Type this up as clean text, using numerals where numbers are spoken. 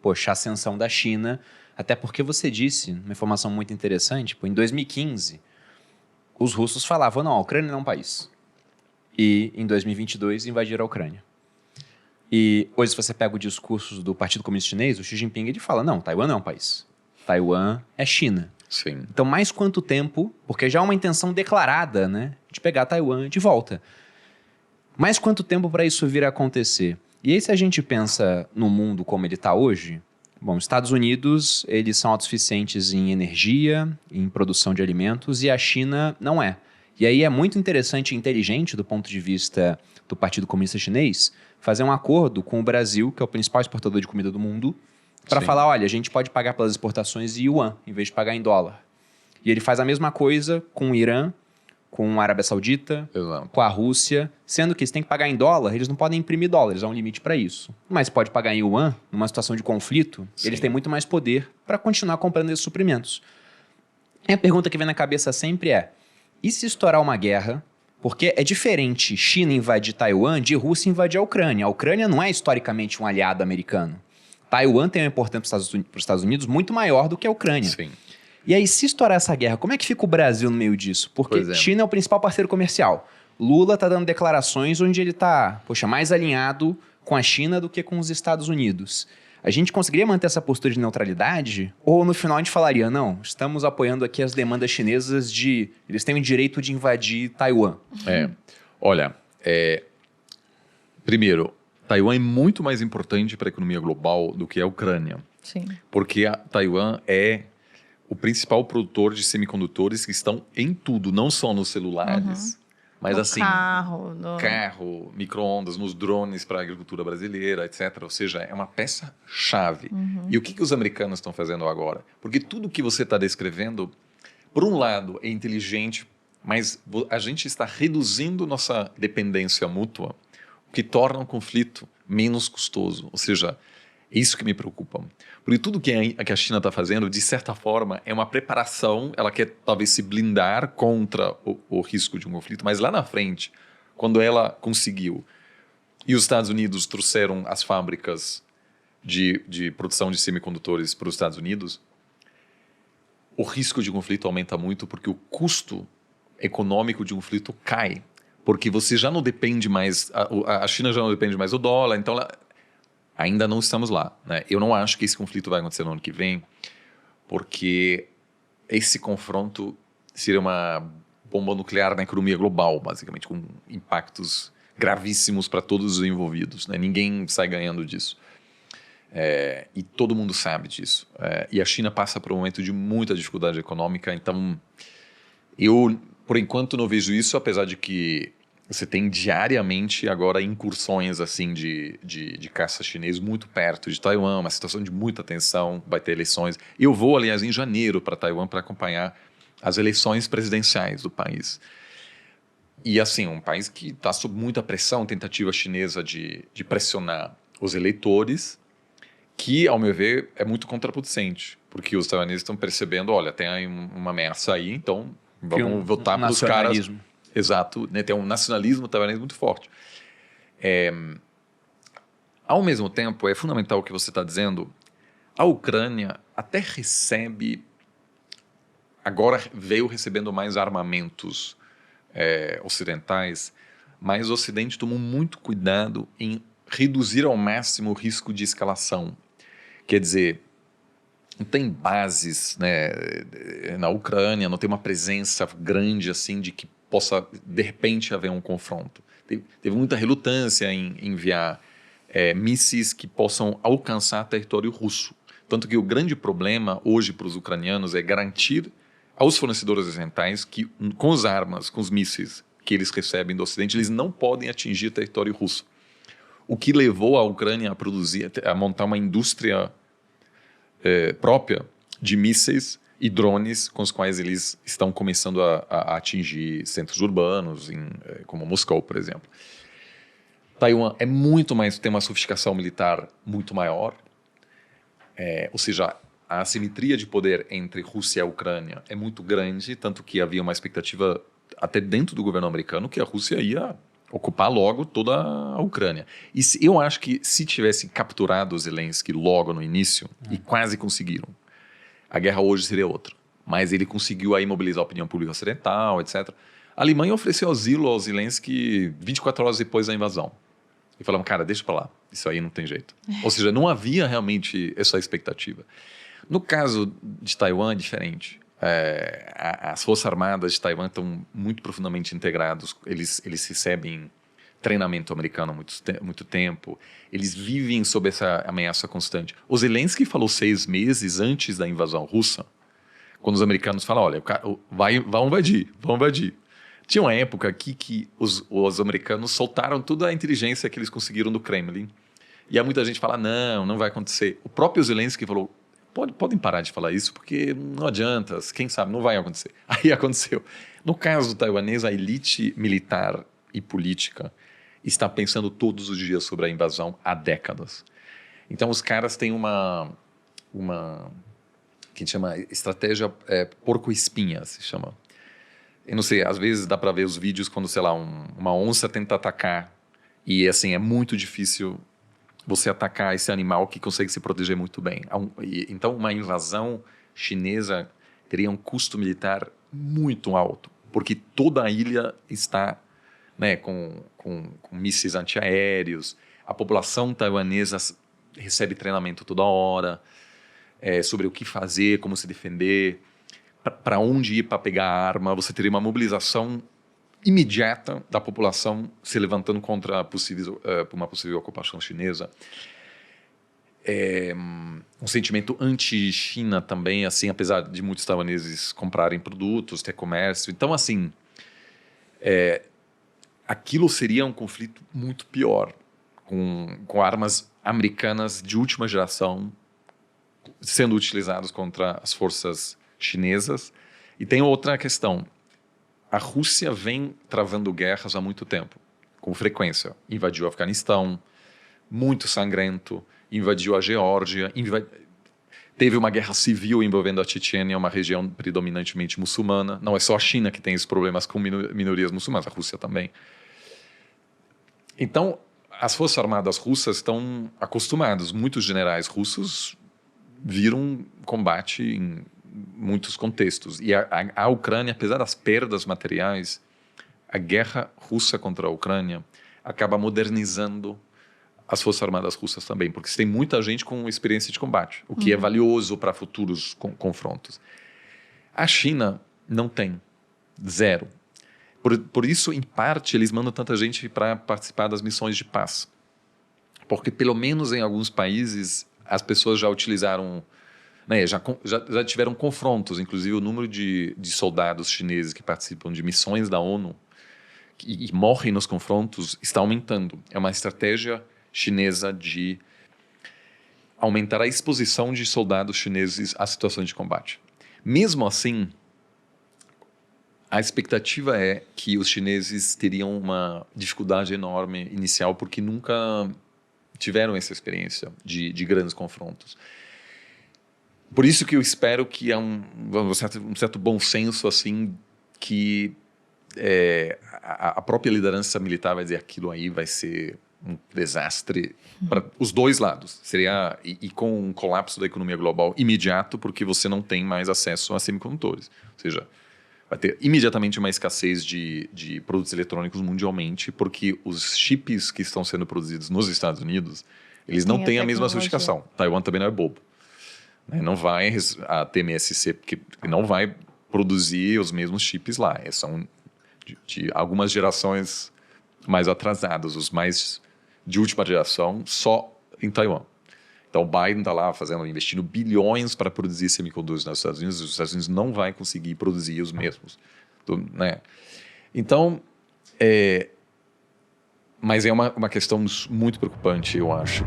poxa, a ascensão da China, até porque você disse, uma informação muito interessante, em 2015, os russos falavam, não, a Ucrânia não é um país. E em 2022 invadiram a Ucrânia. E hoje, se você pega o discurso do Partido Comunista Chinês, o Xi Jinping, ele fala, não, Taiwan não é um país. Taiwan é China. Sim. Então, mais quanto tempo, porque já há uma intenção declarada, né, de pegar Taiwan de volta. Mais quanto tempo para isso vir a acontecer? E aí, se a gente pensa no mundo como ele está hoje, bom, os Estados Unidos, eles são autossuficientes em energia, em produção de alimentos, e a China não é. E aí é muito interessante e inteligente, do ponto de vista do Partido Comunista Chinês, fazer um acordo com o Brasil, que é o principal exportador de comida do mundo, para falar, olha, a gente pode pagar pelas exportações em yuan, em vez de pagar em dólar. E ele faz a mesma coisa com o Irã, com a Arábia Saudita, Exato. com a Rússia, sendo que se tem que pagar em dólar, eles não podem imprimir dólares, há um limite para isso. Mas pode pagar em yuan, numa situação de conflito, Sim. eles têm muito mais poder para continuar comprando esses suprimentos. E a pergunta que vem na cabeça sempre é, e se estourar uma guerra? Porque é diferente China invadir Taiwan de Rússia invadir a Ucrânia. A Ucrânia não é historicamente um aliado americano. Taiwan tem uma importância para os Estados Unidos muito maior do que a Ucrânia. Sim. E aí, se estourar essa guerra, como é que fica o Brasil no meio disso? Porque China é o principal parceiro comercial. Lula está dando declarações onde ele está, mais alinhado com a China do que com os Estados Unidos. A gente conseguiria manter essa postura de neutralidade? Ou no final a gente falaria, não, estamos apoiando aqui as demandas chinesas de... Eles têm o direito de invadir Taiwan. Olha, primeiro, Taiwan é muito mais importante para a economia global do que a Ucrânia. Sim. Porque a Taiwan é o principal produtor de semicondutores que estão em tudo, não só nos celulares, mas no assim... Carro, micro-ondas, nos drones para a agricultura brasileira, etc. Ou seja, é uma peça-chave. E o que os americanos estão fazendo agora? Porque tudo que você está descrevendo, por um lado, é inteligente, mas a gente está reduzindo nossa dependência mútua, o que torna o conflito menos custoso. Ou seja, é isso que me preocupa. Porque tudo que a China está fazendo, de certa forma, é uma preparação. Ela quer talvez se blindar contra o risco de um conflito, mas lá na frente, quando ela conseguiu, e os Estados Unidos trouxeram as fábricas de produção de semicondutores para os Estados Unidos, o risco de conflito aumenta muito porque o custo econômico de um conflito cai. Porque você já não depende mais, a China já não depende mais do dólar, então ainda não estamos lá, né? Eu não acho que esse conflito vai acontecer no ano que vem, porque esse confronto seria uma bomba nuclear na economia global, basicamente, com impactos gravíssimos para todos os envolvidos, né? Ninguém sai ganhando disso. E todo mundo sabe disso. E a China passa por um momento de muita dificuldade econômica, então eu, por enquanto, não vejo isso, apesar de que você tem diariamente agora incursões assim de caça chinês muito perto de Taiwan, uma situação de muita tensão, vai ter eleições. Eu vou, aliás, em janeiro para Taiwan para acompanhar as eleições presidenciais do país. E assim, um país que está sob muita pressão, tentativa chinesa de pressionar os eleitores, que, ao meu ver, é muito contraproducente, porque os taiwaneses estão percebendo, olha, tem aí uma ameaça aí, então vamos votar para os caras... Exato, né? Tem um nacionalismo taiwanês muito forte. Ao mesmo tempo, é fundamental o que você está dizendo, a Ucrânia até recebe, agora veio recebendo mais armamentos ocidentais, mas o Ocidente tomou muito cuidado em reduzir ao máximo o risco de escalação. Quer dizer, não tem bases, né, na Ucrânia, não tem uma presença grande assim de que possa, de repente, haver um confronto. Teve muita relutância em enviar mísseis que possam alcançar território russo. Tanto que o grande problema hoje para os ucranianos é garantir aos fornecedores ocidentais que, com as armas, com os mísseis que eles recebem do Ocidente, eles não podem atingir território russo. O que levou a Ucrânia a montar uma indústria própria de mísseis e drones com os quais eles estão começando a atingir centros urbanos, como Moscou, por exemplo. Taiwan tem uma sofisticação militar muito maior, ou seja, a assimetria de poder entre Rússia e a Ucrânia é muito grande, tanto que havia uma expectativa até dentro do governo americano que a Rússia ia ocupar logo toda a Ucrânia. E eu acho que se tivessem capturado o Zelensky logo no início, e quase conseguiram, a guerra hoje seria outra. Mas ele conseguiu aí mobilizar a opinião pública ocidental, etc. A Alemanha ofereceu asilo ao Zelensky 24 horas depois da invasão. E falaram, cara, deixa pra lá, isso aí não tem jeito. Ou seja, não havia realmente essa expectativa. No caso de Taiwan é diferente. As Forças Armadas de Taiwan estão muito profundamente integrados. Eles recebem treinamento americano há muito tempo. Eles vivem sob essa ameaça constante. O Zelensky falou 6 meses antes da invasão russa, quando os americanos falam, olha, vão invadir. Tinha uma época aqui que os americanos soltaram toda a inteligência que eles conseguiram do Kremlin. E aí muita gente fala, não vai acontecer. O próprio Zelensky falou, podem parar de falar isso, porque não adianta, quem sabe, não vai acontecer. Aí aconteceu. No caso taiwanês, a elite militar e política está pensando todos os dias sobre a invasão há décadas. Então os caras têm uma que a gente chama estratégia porco-espinha, se chama. Eu não sei, às vezes dá para ver os vídeos quando, sei lá, uma onça tenta atacar e, assim, é muito difícil você atacar esse animal que consegue se proteger muito bem. Então, uma invasão chinesa teria um custo militar muito alto, porque toda a ilha está, né, com mísseis antiaéreos, a população taiwanesa recebe treinamento toda hora sobre o que fazer, como se defender, para onde ir para pegar a arma. Você teria uma mobilização imediata da população se levantando contra uma possível ocupação chinesa. Um sentimento anti-China também, assim, apesar de muitos taiwaneses comprarem produtos, ter comércio. Então, assim, aquilo seria um conflito muito pior, com armas americanas de última geração sendo utilizadas contra as forças chinesas. E tem outra questão. A Rússia vem travando guerras há muito tempo, com frequência. Invadiu o Afeganistão, muito sangrento, invadiu a Geórgia, teve uma guerra civil envolvendo a Chechênia, uma região predominantemente muçulmana. Não é só a China que tem esses problemas com minorias muçulmanas, a Rússia também. Então, as Forças Armadas russas estão acostumadas. Muitos generais russos viram combate em muitos contextos. E a Ucrânia, apesar das perdas materiais, a guerra russa contra a Ucrânia acaba modernizando as Forças Armadas russas também, porque tem muita gente com experiência de combate, o que é valioso para futuros confrontos. A China não tem. Zero. Por isso, em parte, eles mandam tanta gente para participar das missões de paz. Porque, pelo menos em alguns países, as pessoas já utilizaram, né, já tiveram confrontos. Inclusive, o número de soldados chineses que participam de missões da ONU e morrem nos confrontos está aumentando. É uma estratégia chinesa de aumentar a exposição de soldados chineses a situações de combate. Mesmo assim, a expectativa é que os chineses teriam uma dificuldade enorme inicial, porque nunca tiveram essa experiência de grandes confrontos. Por isso que eu espero que há um certo bom senso, assim, que a própria liderança militar vai dizer aquilo aí vai ser um desastre para os dois lados. Seria e com um colapso da economia global imediato, porque você não tem mais acesso a semicondutores. Ou seja, vai ter imediatamente uma escassez de produtos eletrônicos mundialmente, porque os chips que estão sendo produzidos nos Estados Unidos, eles não têm a mesma sofisticação. Taiwan também não é bobo. Não vai, a TMSC, porque não vai produzir os mesmos chips lá. São de algumas gerações mais atrasadas, os mais de última geração, só em Taiwan. Então, o Biden está lá investindo bilhões para produzir semicondutores nos Estados Unidos. Os Estados Unidos não vai conseguir produzir os mesmos. Né? Então, mas é uma questão muito preocupante, eu acho.